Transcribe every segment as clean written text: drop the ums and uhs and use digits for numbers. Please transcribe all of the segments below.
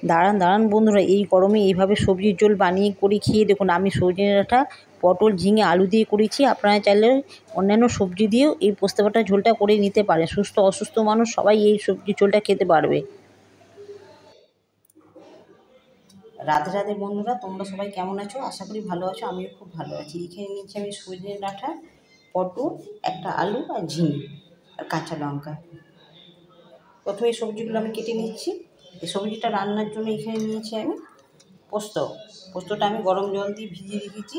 দাঁড়ান দাঁড়ান বন্ধুরা, এই গরমে এইভাবে সবজির ঝোল বানিয়ে করে খেয়ে দেখুন। আমি সজনে ডাঁটা, পটল, ঝিঙে, আলু দিয়ে করেছি। আপনারা চাইলে অন্যান্য সবজি দিয়েও এই পোস্ত বাটা ঝোলটা করে নিতে পারেন। সুস্থ অসুস্থ মানুষ সবাই এই সবজির ঝোলটা খেতে পারবে। রাধে রাধে বন্ধুরা, তোমরা সবাই কেমন আছো? আশা করি ভালো আছো। আমিও খুব ভালো আছি। এখানে নিচ্ছি আমি সজনে ডাঁটা, পটল, একটা আলু আর ঝিঙে আর কাঁচা লঙ্কা। প্রথমে এই সবজিগুলো আমি কেটে নিচ্ছি। এই সবজিটা রান্নার জন্য এখানে নিয়েছি আমি পোস্তটা আমি গরম জল দিয়ে ভিজিয়ে রেখেছি।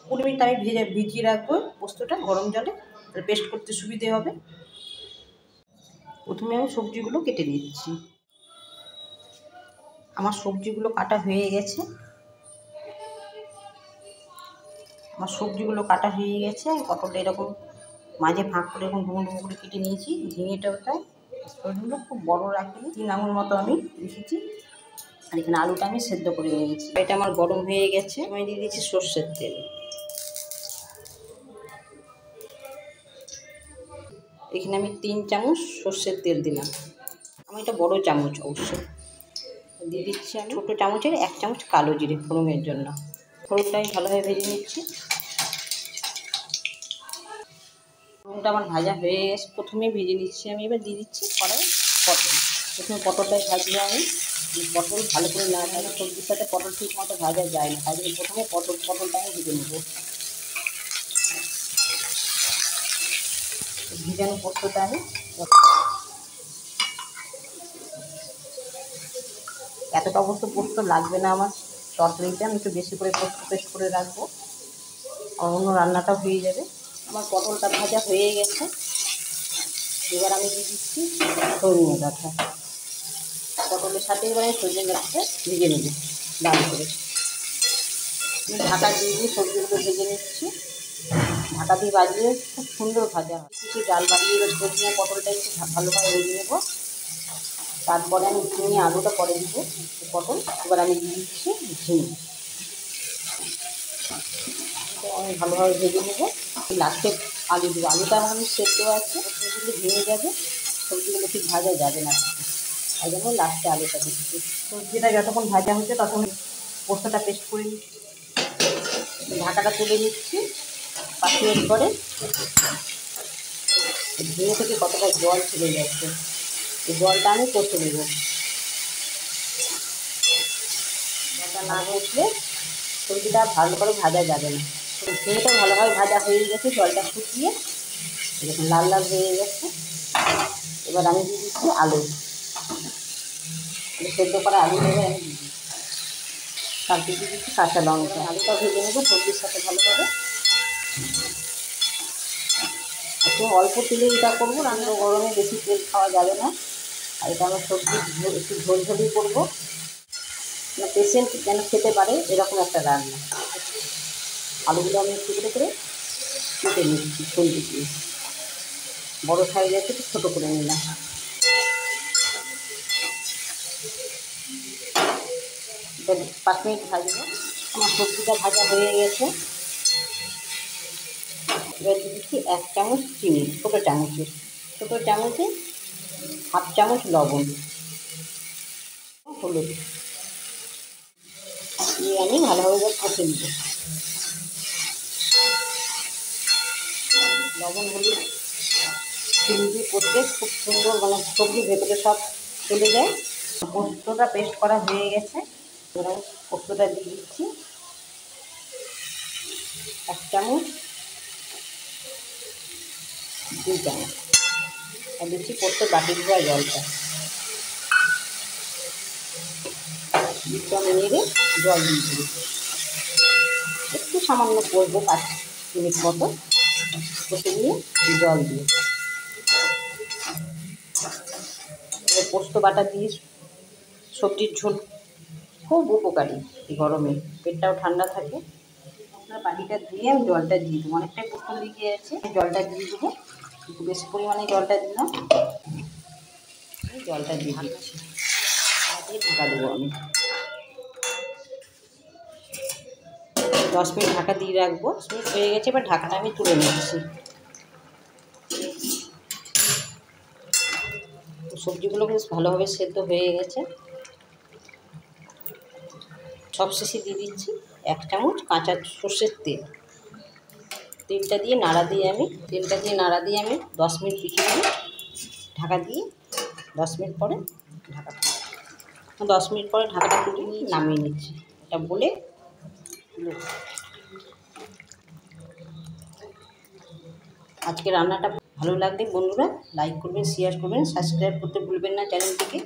20 মিনিট আমি ভিজিয়ে রাখবো পোস্তটা গরম জলে, পেস্ট করতে সুবিধে হবে। প্রথমে আমি সবজিগুলো কেটে নিচ্ছি। আমার সবজিগুলো কাটা হয়ে গেছে। পটলটা এরকম মাঝে ফাঁক করে এরকম ডুমো ডুমো করে কেটে নিয়েছি। ঝিঙেটাও তাই। সবজিগুলো খুব বড় রাখিনি, 3 আঙুল মতো আমি রেখেছি। আর এখানে আলুটা আমি সেদ্ধ করে নিয়েছি। এটা আমার গরম হয়ে গেছে। আমি দিয়ে দিচ্ছি সর্ষের তেল। এখানে আমি 3 চামচ সর্ষের তেল দিলাম। আমি এটা বড় চামচ অবশ্যই দিয়ে দিচ্ছি। আমি ছোটো চামচের 1 চামচ কালো জিরে ফোড়নের জন্য। ফোড়নটা আমি ভালোভাবে ভেজে নিচ্ছি। ফোড়নটা আমার ভাজা হয়ে গেছে, প্রথমেই ভেজে নিচ্ছি আমি। এবার দিয়ে দিচ্ছি কড়াই পটল। প্রথমে পটলটাই ভাজবো আমি। পটল ভালো করে না ভাজলে সবজির সাথে পটল ঠিক মতো ভাজা যায় না, তাই জন্য প্রথমে পটলটা আমি ভেজে নেবো। ভিজানো পোস্তটা আমি এতটা অবশ্য পোস্ত লাগবে না আমার তরকারিতে। আমি একটু বেশি করে পোস্ত পেস্ট করে রাখবো, আর অন্য রান্নাটা হয়ে যাবে। আমার পটলটা ভাজা হয়ে গেছে। এবার আমি দিয়ে দিচ্ছি সজনে ডাঁটা। পটলের সাথে এবার আমি সজনে ডাঁটাটা ভেজে নেব লাল করে। আমি ঢাকা দিয়ে সবজিগুলো ভেজে নিচ্ছি। ঢাকা দিয়ে বাজিয়ে খুব সুন্দর ভাজা হয়। কিছু ডাল বাড়িয়ে এবার সজনে পটলটা একটু ভালোভাবে ভেজে নেব। তারপরে আমি ঝিঙে আলুটা পরে দিব। পটল এবার আমি দিয়ে দিচ্ছি ঝিঙে। আমি ভালোভাবে ভেজে নেব। লাস্টে আলু দেবো। আলুটা আমার আমি সেদ্ধ আছে, সবজিগুলো ভেঙে যাবে, সবজিগুলো ঠিক ভাজা যাবে না, তাই জন্য লাস্টে আলুটা দিচ্ছি। সবজিটা যতক্ষণ ভাজা হচ্ছে তখন পোস্তটা পেস্ট করে নিচ্ছি। ঢাকাটা তুলে নিচ্ছি। 5 মিনিট পরে ঝিঙে থেকে কতটা জল ছেড়ে যাচ্ছে, এই জলটা আমি কষে নেব। জলটা না কষলে সবজিটা ভালো করে ভাজা যাবে না। ঝিঙেটা ভালোভাবে ভাজা হয়ে গেছে, জলটা শুকিয়ে এরকম লাল লাল হয়ে গেছে। এবার আমি দিয়ে দিচ্ছি আলু। সেদ্ধ করা আলু দেবে আমি দিয়ে দিচ্ছি। তারপরে দিয়ে দিচ্ছি কাঁচা লঙ্কা। আলুটা ভেজে নেবো সবজির সাথে ভালোভাবে। একটু অল্প তেলে এটা করবো, রান্না গরমে বেশি তেল খাওয়া যাবে না। আর এটা আমার সবজি একটু ঝোল ঝোলই করবো, মানে পেশেন্ট যেন খেতে পারে এরকম একটা রান্না। আলুগুলো আমি একটু করে কেটে নিচ্ছি খুন্তি দিয়ে। বড়ো সাইজ আছে একটু ছোটো করে নিলাম। 5 মিনিট ভাজবো। আমার সবজিটা ভাজা হয়ে গেছে। এবার দিয়ে দিচ্ছি 1 চামচ চিনি, ছোটো চামচে 1/2 চামচ লবণ, হলুদ দিয়ে আমি ভালোভাবে কষে নেব। লবণ হলুদ চিনি দিয়ে করতে খুব সুন্দর, মানে সবজির ভেতরে সব চলে যায়। পোস্তটা পেস্ট করা হয়ে গেছে। এবার পোস্তটা দিয়ে দিচ্ছি 1 চামচ, 2 চামচ, আর দিচ্ছি পোস্ত বাটি ধোয়া জলটা। আমি নেড়ে জল দিয়ে দিচ্ছি। একটু সামান্য করবো 5 মিনিট মতো কষে নিয়ে জল দিয়ে। পোস্ত বাটা দিয়ে সবজির ঝোল খুব উপকারী। এই গরমে পেটটাও ঠান্ডা থাকে। আপনার বাটিটা ধুয়ে আমি জলটা দিয়ে দেবো, অনেকটাই পোস্ত লেগে আছে। জলটা দিয়ে দেবো, একটু বেশি পরিমাণে জলটা দিলাম। জলটা দিয়ে দিচ্ছি, দিয়ে ঢাকা দেবো আমি। 10 মিনিট ঢাকা দিয়ে রাখবো। 10 মিনিট হয়ে গেছে, এবার ঢাকাটা আমি তুলে নিচ্ছি। সবজিগুলো বেশ ভালোভাবে সেদ্ধ হয়ে গেছে। সবশেষে দিয়ে দিচ্ছি 1 চামচ কাঁচা সর্ষের তেল। তেলটা দিয়ে নাড়া দিয়ে আমি 10 মিনিট পিছিয়ে দিয়ে ঢাকা দিয়ে 10 মিনিট পরে ঢাকাটা তুলে নামিয়ে নিচ্ছি। এটা বলে আজকে রান্নাটা ভালো লাগলে বন্ধুরা লাইক করবেন, শেয়ার করবেন, সাবস্ক্রাইব করতে ভুলবেন না চ্যানেলটিকে।